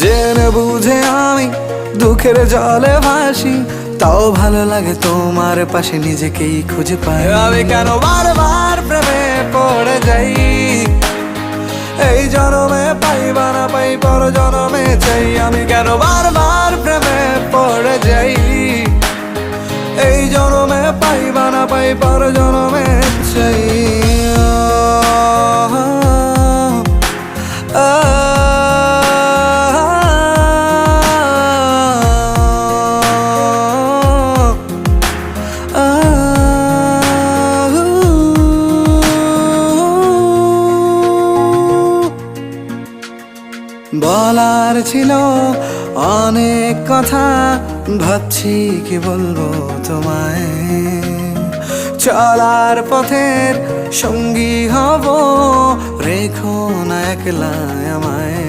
জেনে বুঝে আমি দুঃখের জলে ভাসি, তাও ভালো লাগে তোমার পাশে নিজেকেই খুঁজে পাই। আমি কেন বারবার প্রেমে পড়ে যাই, এই জনমে পাইবা না পাই পর জনমে চাই। আমি কেন বারবার প্রেমে পড়ে যাই, এই জনমে পাইবা না পাই পর জনমে চাই। বলার ছিল অনেক কথা, ভাবছি কি বলবো তোমায়। চলার পথের সঙ্গী হব, রেখো না একলা আমায়।